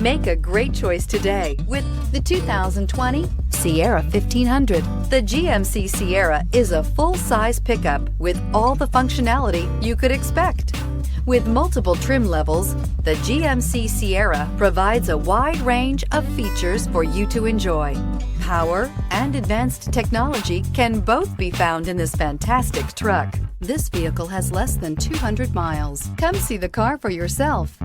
Make a great choice today with the 2020 Sierra 1500. The GMC Sierra is a full-size pickup with all the functionality you could expect. With multiple trim levels, the GMC Sierra provides a wide range of features for you to enjoy. Power and advanced technology can both be found in this fantastic truck. This vehicle has less than 200 miles. Come see the car for yourself.